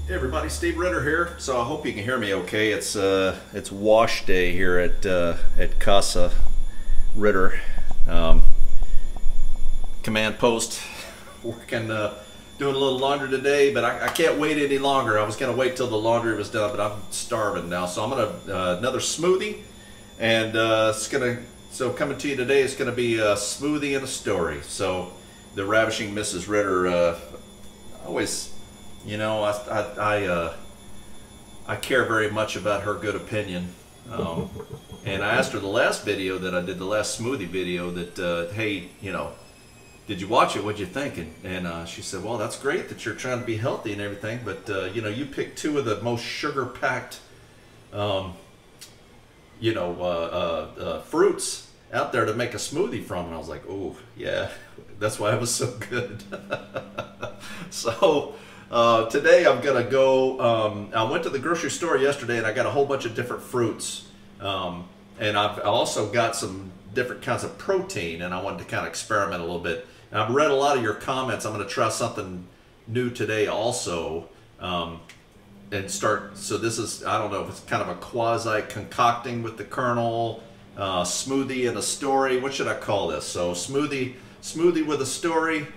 Hey everybody, Steve Ritter here. So I hope you can hear me okay. It's wash day here at Casa Ritter command post. Working, doing a little laundry today, but I can't wait any longer. I was gonna wait till the laundry was done, but I'm starving now. So I'm gonna another smoothie, and so coming to you today is gonna be a smoothie and a story. So the ravishing Mrs. Ritter always. You know, I care very much about her good opinion, and I asked her the last video that I did, the last smoothie video, that hey, you know, did you watch it? What'd you think? And she said, well, that's great that you're trying to be healthy and everything, but you know, you picked two of the most sugar-packed, fruits out there to make a smoothie from, and I was like, oh yeah, that's why it was so good. So. Today I'm gonna go, I went to the grocery store yesterday and I got a whole bunch of different fruits, and I've also got some different kinds of protein, and I wanted to kind of experiment a little bit. And I've read a lot of your comments. I'm gonna try something new today also, and start, so this is, I don't know if it's kind of a quasi concocting with the kernel, smoothie and a story. What should I call this? So smoothie with a story.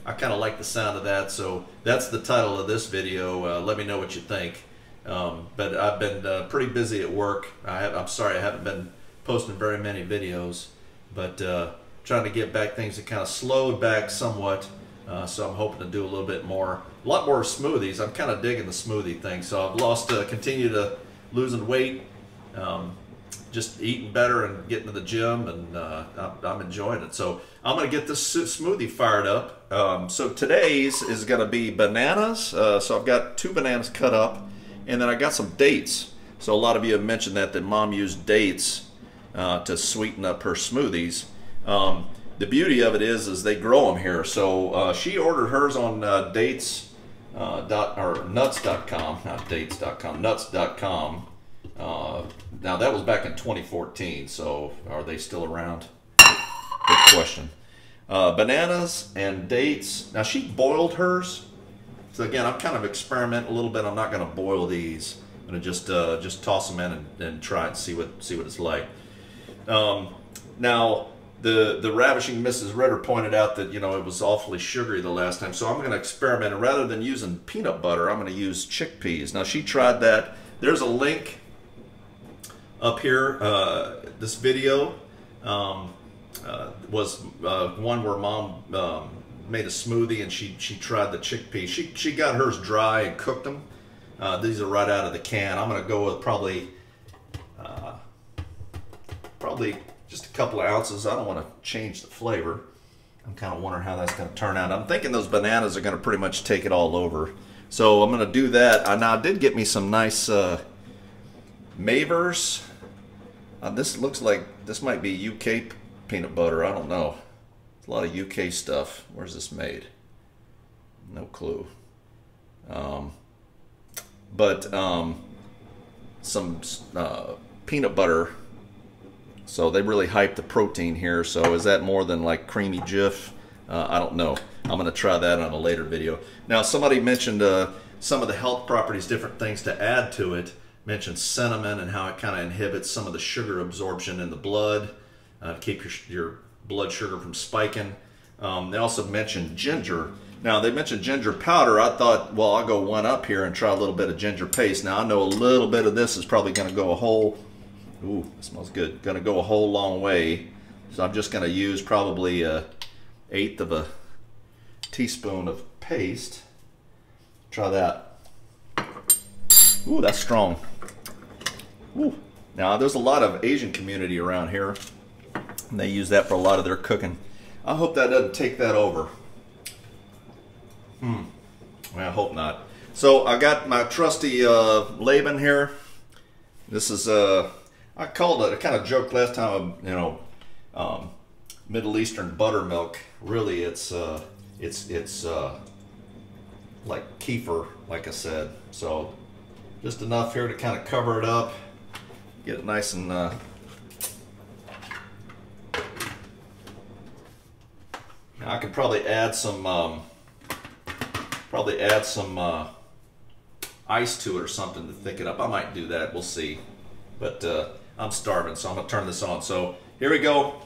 I kind of like the sound of that, so that's the title of this video. Let me know what you think. But I've been pretty busy at work. I'm sorry I haven't been posting very many videos, but trying to get back, things that kind of slowed back somewhat. So I'm hoping to do a little bit more, a lot more smoothies. I'm kind of digging the smoothie thing. So I've lost, continue to losing weight, just eating better and getting to the gym, and I'm enjoying it. So I'm going to get this smoothie fired up. So today's is going to be bananas. So I've got 2 bananas cut up, and then I got some dates. So a lot of you have mentioned that Mom used dates to sweeten up her smoothies. The beauty of it is they grow them here. So she ordered hers on nuts.com, not dates.com, nuts.com. Now that was back in 2014, so are they still around? Good question. Bananas and dates. Now she boiled hers, so again I'm kind of experimenting a little bit. I'm not going to boil these. I'm going to just toss them in and try and see what it's like. Now the ravishing Mrs. Ritter pointed out that, you know, it was awfully sugary the last time, so I'm going to experiment, and rather than using peanut butter, I'm going to use chickpeas. Now she tried that. There's a link up here. This video was one where Mom made a smoothie, and she tried the chickpeas. She got hers dry and cooked them. These are right out of the can. I'm going to go with probably just a couple of ounces. I don't want to change the flavor. I'm kind of wondering how that's going to turn out. I'm thinking those bananas are going to pretty much take it all over. So I'm going to do that. Now I did get me some nice Mavers. This looks like this might be UK peanut butter. I don't know. It's a lot of UK stuff. Where's this made? No clue. Some peanut butter. So they really hyped the protein here. So is that more than like creamy Jif? I don't know. I'm going to try that on a later video. Now somebody mentioned some of the health properties, different things to add to it. Mentioned cinnamon and how it kind of inhibits some of the sugar absorption in the blood, keep your blood sugar from spiking. They also mentioned ginger. Now they mentioned ginger powder. I thought, well, I'll go one up here and try a little bit of ginger paste. Now I know a little bit of this is probably going to go a whole, ooh, it smells good, going to go a whole long way. So I'm just going to use probably 1/8 of a teaspoon of paste. Try that. Ooh, that's strong. Ooh. Now there's a lot of Asian community around here, and they use that for a lot of their cooking. I hope that doesn't take that over. Well, I hope not. So I got my trusty Labnah here. This is I called it, I kind of joked last time, you know, Middle Eastern buttermilk. Really it's like Kefir, like I said. So just enough here to kind of cover it up, get it nice and now I could probably add some ice to it or something to thicken up. I might do that. We'll see. But I'm starving, so I'm going to turn this on. So here we go.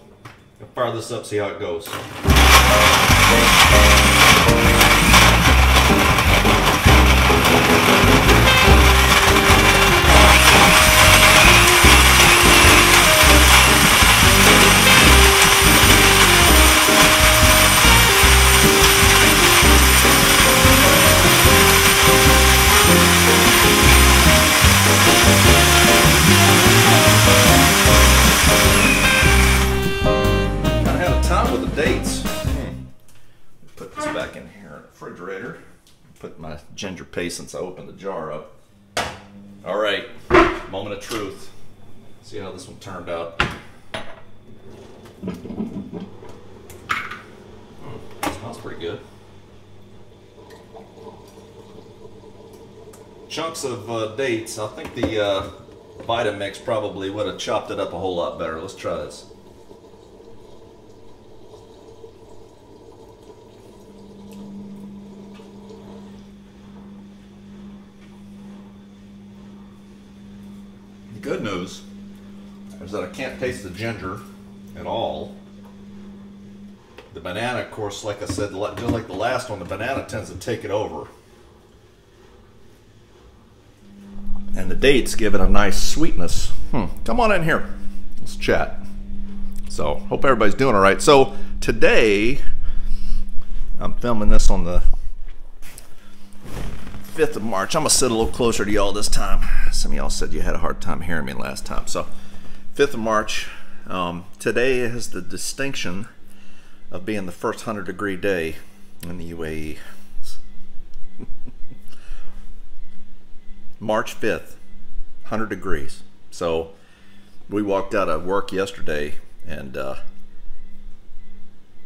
I'll fire this up, see how it goes. Dates. Put this back in here in the refrigerator. Put my ginger paste since I opened the jar up. All right, moment of truth. See how this one turned out. Smells pretty good. Chunks of dates. I think the Vitamix probably would have chopped it up a whole lot better. Let's try this. Good news is that I can't taste the ginger at all. The banana, of course, like I said, just like the last one, the banana tends to take it over. And the dates give it a nice sweetness. Come on in here. Let's chat. So, hope everybody's doing all right. So, today, I'm filming this on the 5th of March. I'm going to sit a little closer to y'all this time. Some of y'all said you had a hard time hearing me last time. So, 5th of March. Today has the distinction of being the first 100-degree day in the UAE. March 5th, 100 degrees. So, we walked out of work yesterday, and I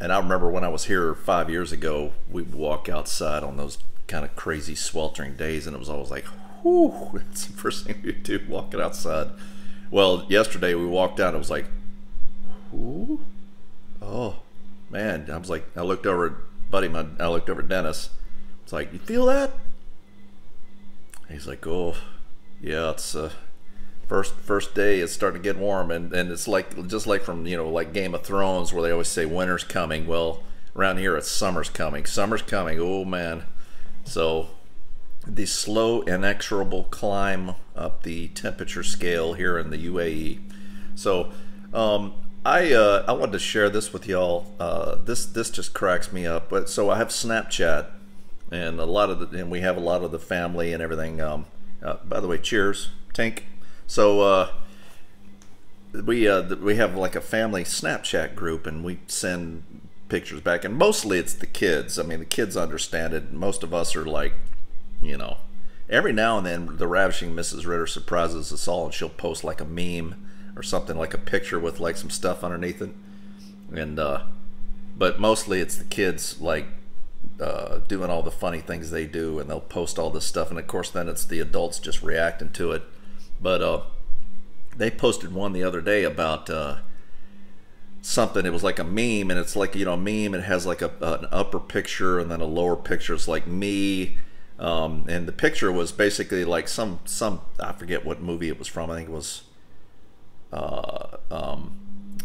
remember when I was here 5 years ago, we would walk outside on those kind of crazy sweltering days, and it was always like, whew, it's the first thing we do, walking outside. Well, yesterday we walked out, and it was like, whew, oh man. I was like, I looked over at I looked over at Dennis. It's like, you feel that? He's like, oh yeah, it's first day, it's starting to get warm, and it's like, just like from, you know, like Game of Thrones, where they always say winter's coming. Well, around here it's summer's coming. Oh man. So the slow, inexorable climb up the temperature scale here in the UAE. So I wanted to share this with y'all. This just cracks me up. But so I have Snapchat, and we have a lot of the family and everything. By the way, cheers, Tink. So we have like a family Snapchat group, and we send pictures back, and mostly it's the kids. I mean, the kids understand it. Most of us are like, you know, every now and then the ravishing Mrs. Ritter surprises us all, and she'll post like a meme or something, like a picture with like some stuff underneath it. And but mostly it's the kids, like doing all the funny things they do, and they'll post all this stuff, and of course then it's the adults just reacting to it. But they posted one the other day about something. It was like a meme, and it's like, you know, a meme, it has like an upper picture and then a lower picture. It's like me, and the picture was basically like some I forget what movie it was from. I think it was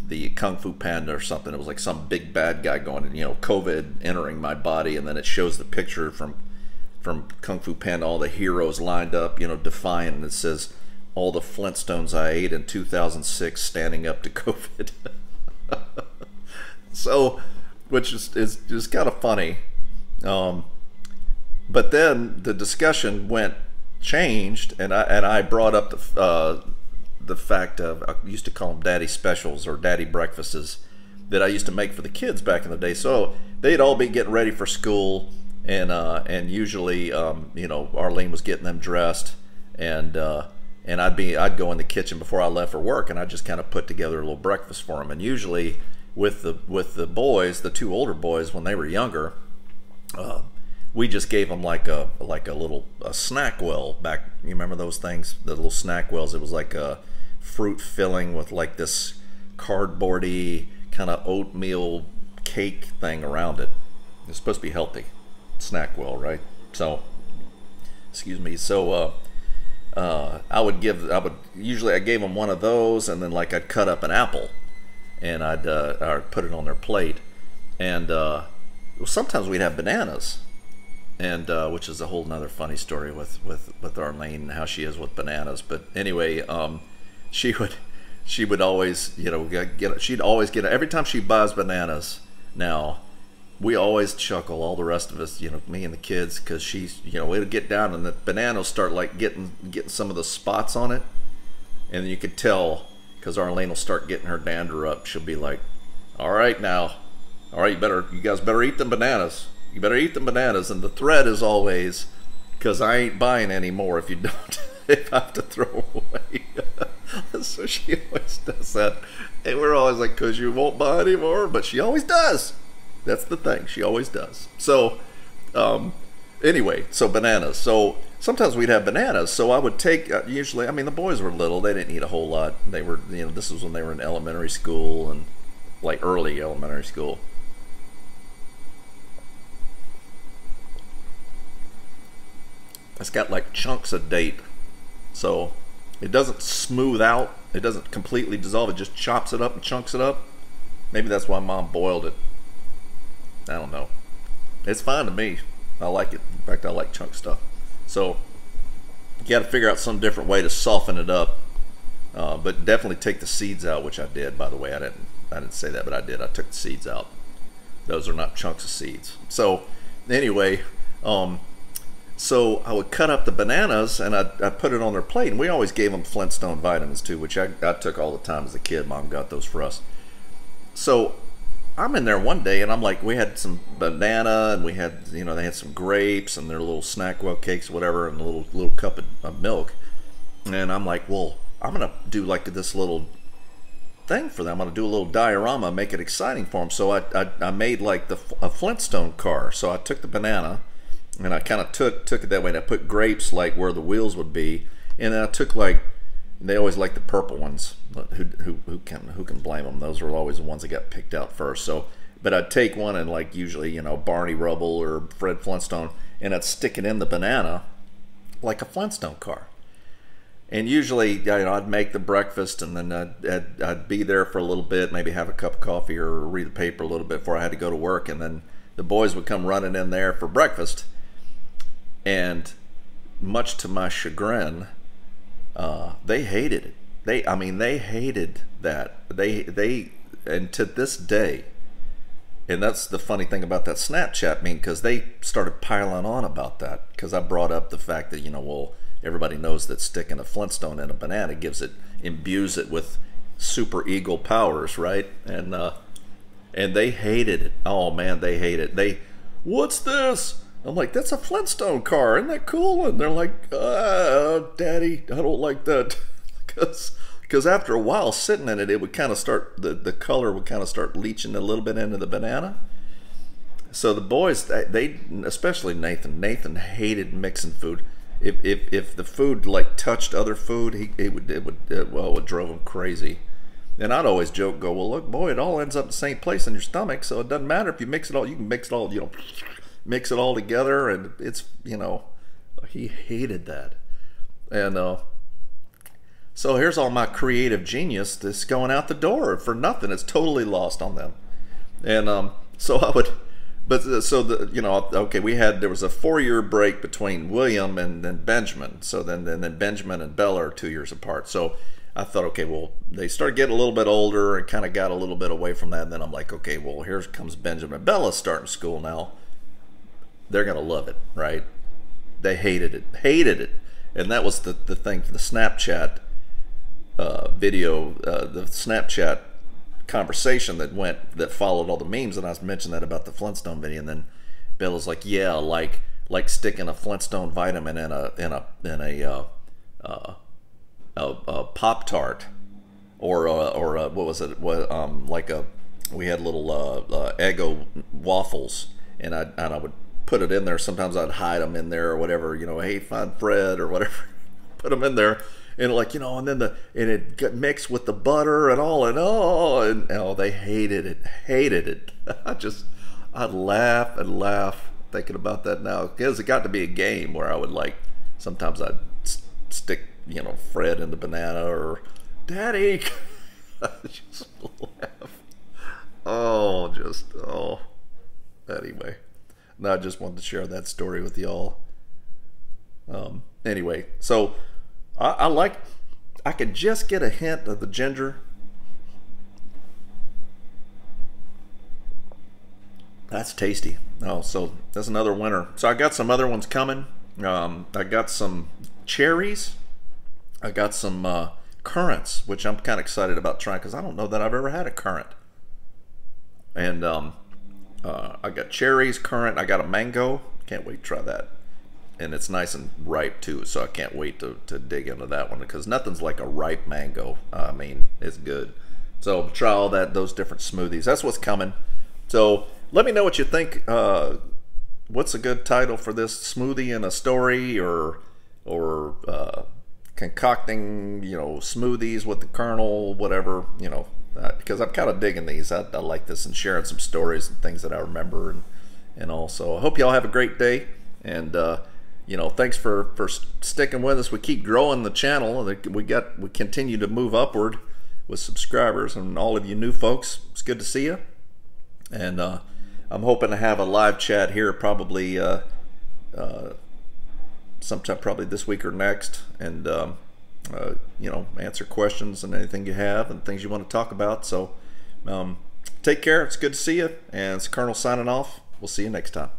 the Kung Fu Panda or something. It was like some big bad guy going, you know, COVID entering my body, and then it shows the picture from Kung Fu Panda, all the heroes lined up, you know, defiant, and it says, all the Flintstones I ate in 2006 standing up to COVID. So, which is just kind of funny. But then the discussion changed, and I brought up the fact of, I used to call them daddy specials or daddy breakfasts that I used to make for the kids back in the day. So they'd all be getting ready for school, and usually you know, Arlene was getting them dressed, and I'd go in the kitchen before I left for work, and I'd just kind of put together a little breakfast for them. And usually with the boys, the two older boys, when they were younger, we just gave them like a little snack well back. You remember those things, the little snack wells? It was like a fruit filling with like this cardboardy kind of oatmeal cake thing around it. It's supposed to be healthy. Snack well, right? So Excuse me. So usually I gave them one of those, and then like I'd cut up an apple, and I'd put it on their plate, and well, sometimes we'd have bananas, and which is a whole nother funny story with Arlene and how she is with bananas. But anyway, she would always, you know, she'd always get, every time she buys bananas now, we always chuckle, all the rest of us, you know, me and the kids, because she's, you know, it'll get down and the banana will start like getting some of the spots on it, and you could tell, because Arlene will start getting her dander up. She'll be like, all right now, all right, you guys better eat them bananas. You better eat them bananas. And the threat is always, because I ain't buying any more if you don't. If I have to throw them away. So she always does that. And we're always like, because you won't buy any more. But she always does. That's the thing. She always does. So, anyway, so bananas. So sometimes we'd have bananas. So I would take, usually, I mean, the boys were little. They didn't eat a whole lot. They were, you know, this was when they were in elementary school and like early elementary school. It's got like chunks of date. So it doesn't smooth out. It doesn't completely dissolve. It just chops it up and chunks it up. Maybe that's why Mom boiled it. I don't know. It's fine to me. I like it. In fact, I like chunk stuff. So you got to figure out some different way to soften it up. But definitely take the seeds out, which I did, by the way. I didn't say that, but I did. I took the seeds out. Those are not chunks of seeds. So anyway, so I would cut up the bananas and I'd put it on their plate. And we always gave them Flintstone vitamins too, which I took all the time as a kid. Mom got those for us. So I'm in there one day and I'm like, we had some banana and we had, you know, they had some grapes and their little Snackwell cakes, whatever, and a little cup of milk. And I'm like, well, I'm going to do like this little thing for them. I'm going to do a little diorama, make it exciting for them. So I made like a Flintstone car. So I took the banana and I kind of took it that way, and I put grapes like where the wheels would be, and then I took like, they always like the purple ones. Who can blame them? Those were always the ones that got picked out first. So, but I'd take one and like usually, you know, Barney Rubble or Fred Flintstone, and I'd stick it in the banana like a Flintstone car. And usually, you know, I'd make the breakfast, and then I'd be there for a little bit, maybe have a cup of coffee or read the paper a little bit before I had to go to work, and then the boys would come running in there for breakfast. And much to my chagrin, they hated it. I mean, they hated that. And to this day, and that's the funny thing about that Snapchat meme, because they started piling on about that, because I brought up the fact that, you know, well, everybody knows that sticking a Flintstone in a banana imbues it with super eagle powers, right? And they hated it. Oh man, they hate it. What's this? I'm like, that's a Flintstone car. Isn't that cool? And they're like, Daddy, I don't like that. Because after a while sitting in it, it would kind of start, the color would kind of start leaching a little bit into the banana. So the boys, they especially Nathan hated mixing food. If the food like touched other food, it would drove him crazy. And I'd always joke, well, look, boy, it all ends up in the same place in your stomach, so it doesn't matter if you mix it all. You can mix it all, you know, mix it all together, and it's, you know, he hated that. And so here's all my creative genius that's going out the door for nothing. It's totally lost on them. And so I would, but so the, you know, okay, there was a 4-year break between William and then Benjamin. So then Benjamin and Bella are 2 years apart. So I thought, okay, well, they started getting a little bit older and kind of got a little bit away from that. And then I'm like, okay, well, here comes Benjamin. Bella's starting school now. They're going to love it, right? They hated it. And that was the thing for the Snapchat video, the Snapchat conversation that followed all the memes. And I mentioned that about the Flintstone video. And then Bella's like, yeah, like sticking a Flintstone vitamin in a Pop-Tart, or what was it? We had little Eggo waffles, and I would put it in there. Sometimes I'd hide them in there or whatever, you know, hey, find Fred or whatever, put them in there, and like, you know, and then it got mixed with the butter and all, and they hated it. I'd laugh and laugh thinking about that now, because it got to be a game where I would like sometimes I'd stick, you know, Fred in the banana, or Daddy. Just laugh. Oh. Anyway, no, I just wanted to share that story with y'all. Anyway, so I could just get a hint of the ginger. That's tasty. Oh, so that's another winner. So I got some other ones coming. I got some cherries. I got some currants, which I'm kind of excited about trying because I don't know that I've ever had a currant. And I got cherries, currant. I got a mango. Can't wait to try that. And it's nice and ripe too, so I can't wait to dig into that one because nothing's like a ripe mango. I mean, it's good. So try all those different smoothies. That's what's coming. So let me know what you think. What's a good title for this smoothie and a story, or concocting, you know, smoothies with the kernel, whatever, you know, because I'm kind of digging these. I like this, and sharing some stories and things that I remember and all. So I hope y'all have a great day, and you know, thanks for sticking with us. We keep growing the channel. We continue to move upward with subscribers, and all of you new folks, it's good to see you. And I'm hoping to have a live chat here probably sometime probably this week or next, and you know, answer questions and anything you have and things you want to talk about. So take care. It's good to see you, and it's Colonel signing off. We'll see you next time.